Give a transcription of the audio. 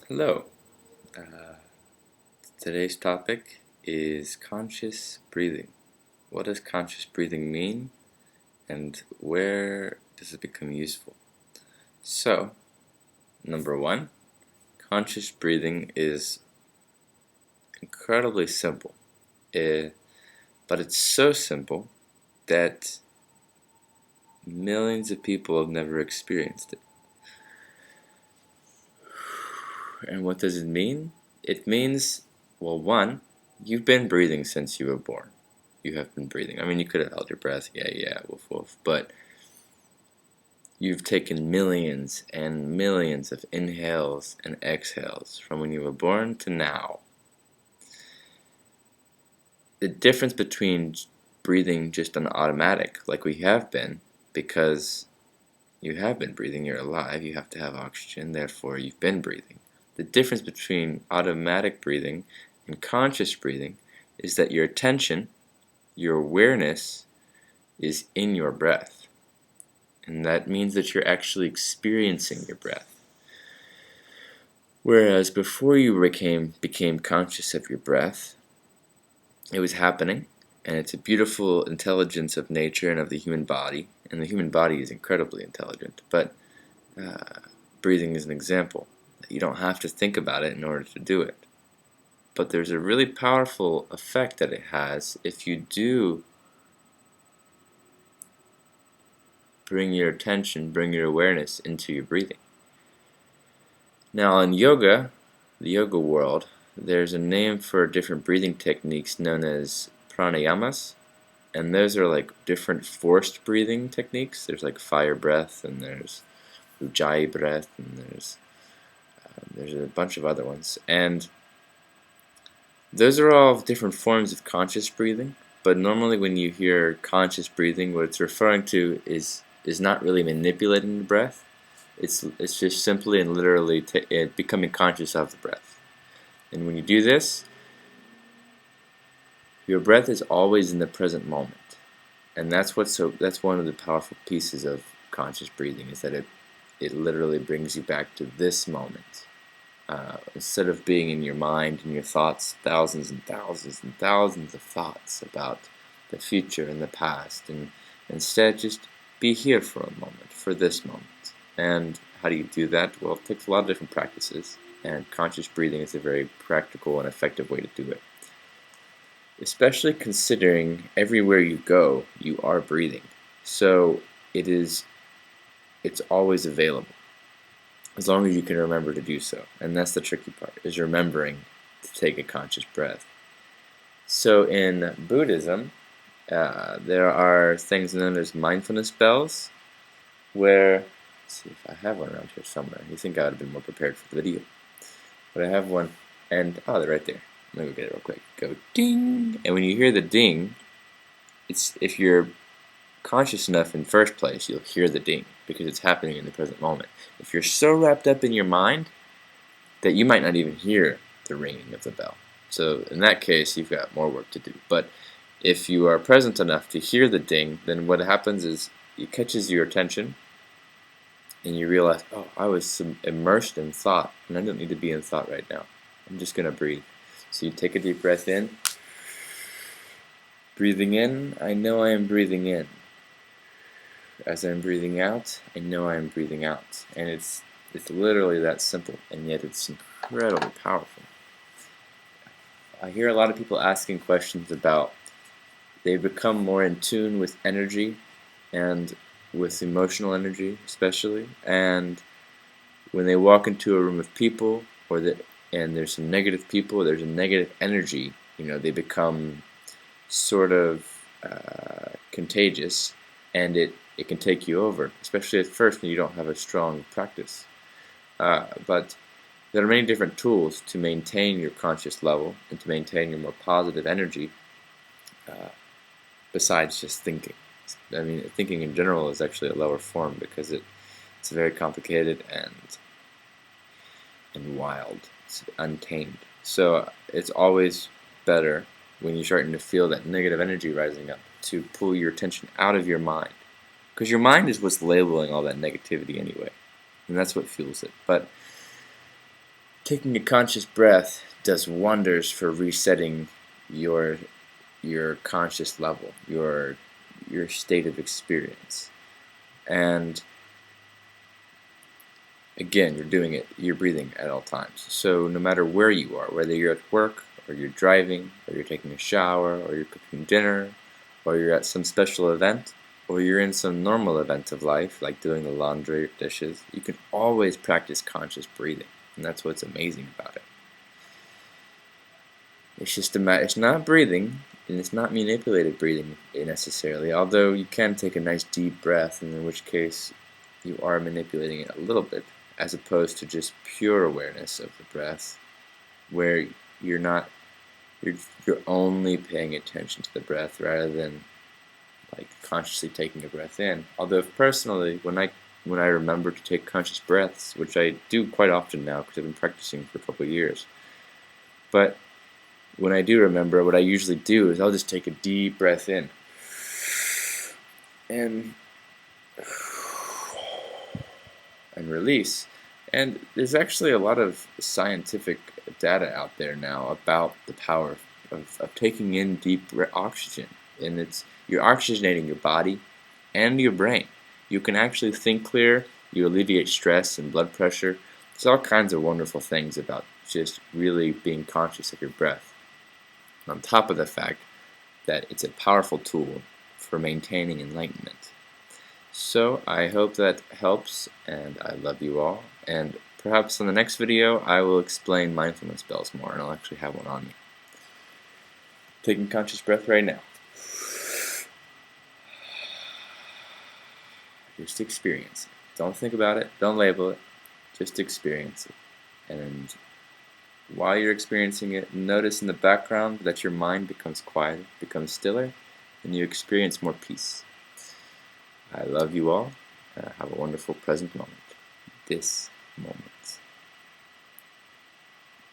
Hello. Uh, Today's topic is conscious breathing. What does conscious breathing mean, and where does it become useful? So, number one, conscious breathing is incredibly simple, Eh, but it's so simple that millions of people have never experienced it. And what does it mean? It means, well, one, you've been breathing since you were born. You have been breathing. I mean, you could have held your breath, yeah, woof, woof, but you've taken millions and millions of inhales and exhales from when you were born to now. The difference between breathing just on automatic, like we have been, because you have been breathing, you're alive, you have to have oxygen, therefore you've been breathing. The difference between automatic breathing and conscious breathing is that your attention, your awareness, is in your breath. And that means that you're actually experiencing your breath. Whereas before you became conscious of your breath, it was happening, and it's a beautiful intelligence of nature and of the human body, and the human body is incredibly intelligent, but breathing is an example. You don't have to think about it in order to do it. But there's a really powerful effect that it has if you do bring your attention, bring your awareness into your breathing. Now in yoga, the yoga world, there's a name for different breathing techniques known as pranayamas, and those are like different forced breathing techniques. There's like fire breath, and there's ujjayi breath, and there's a bunch of other ones, and those are all different forms of conscious breathing. But normally, when you hear conscious breathing, what it's referring to is not really manipulating the breath. It's just simply and literally becoming conscious of the breath. And when you do this, your breath is always in the present moment, and that's one of the powerful pieces of conscious breathing, is that it literally brings you back to this moment. Instead of being in your mind and your thoughts, thousands and thousands and thousands of thoughts about the future and the past, and instead just be here for a moment, for this moment. And how do you do that? Well, it takes a lot of different practices, and conscious breathing is a very practical and effective way to do it. Especially considering everywhere you go, you are breathing. So it's always available, as long as you can remember to do so. And that's the tricky part, is remembering to take a conscious breath. So in Buddhism, there are things known as mindfulness bells, where, let's see if I have one around here somewhere. You think I would have been more prepared for the video. But I have one, and, oh, they're right there. Let me go get it real quick. Go ding! And when you hear the ding, if you're conscious enough in the first place, you'll hear the ding, because it's happening in the present moment. If you're so wrapped up in your mind that you might not even hear the ringing of the bell. So in that case, you've got more work to do. But if you are present enough to hear the ding, then what happens is it catches your attention, and you realize, oh, I was immersed in thought, and I don't need to be in thought right now. I'm just going to breathe. So you take a deep breath in. Breathing in, I know I am breathing in. As I'm breathing out, I know I am breathing out. And it's literally that simple, and yet it's incredibly powerful. I hear a lot of people asking questions about, they become more in tune with energy and with emotional energy especially, and when they walk into a room of people, and there's some negative people, there's a negative energy, they become sort of contagious, and it can take you over, especially at first when you don't have a strong practice. But there are many different tools to maintain your conscious level and to maintain your more positive energy, besides just thinking. I mean, thinking in general is actually a lower form, because it's very complicated and wild. It's untamed. So it's always better, when you're starting to feel that negative energy rising up, to pull your attention out of your mind, because your mind is what's labeling all that negativity anyway, and that's what fuels it. But Taking a conscious breath does wonders for resetting your conscious level, your state of experience. And again, you're breathing at all times. So no matter where you are, whether you're at work, or you're driving, or you're taking a shower, or you're cooking dinner, or you're at some special event, or you're in some normal event of life, like doing the laundry or dishes, you can always practice conscious breathing. And that's what's amazing about it. It's not breathing, and it's not manipulated breathing necessarily, although you can take a nice deep breath, and in which case you are manipulating it a little bit, as opposed to just pure awareness of the breath, where you're only paying attention to the breath rather than like consciously taking a breath in. Although personally, when I remember to take conscious breaths, which I do quite often now because I've been practicing for a couple of years, but when I do remember, what I usually do is I'll just take a deep breath in and release. And there's actually a lot of scientific data out there now about the power of taking in deep oxygen. And you're oxygenating your body and your brain. You can actually think clear, you alleviate stress and blood pressure. There's all kinds of wonderful things about just really being conscious of your breath. On top of the fact that it's a powerful tool for maintaining enlightenment. So I hope that helps, and I love you all. And perhaps in the next video I will explain mindfulness bells more, and I'll actually have one on me. Taking conscious breath right now. Just experience it. Don't think about it, don't label it, just experience it. And while you're experiencing it, notice in the background that your mind becomes quieter, becomes stiller, and you experience more peace. I love you all. Have a wonderful present moment. This moment.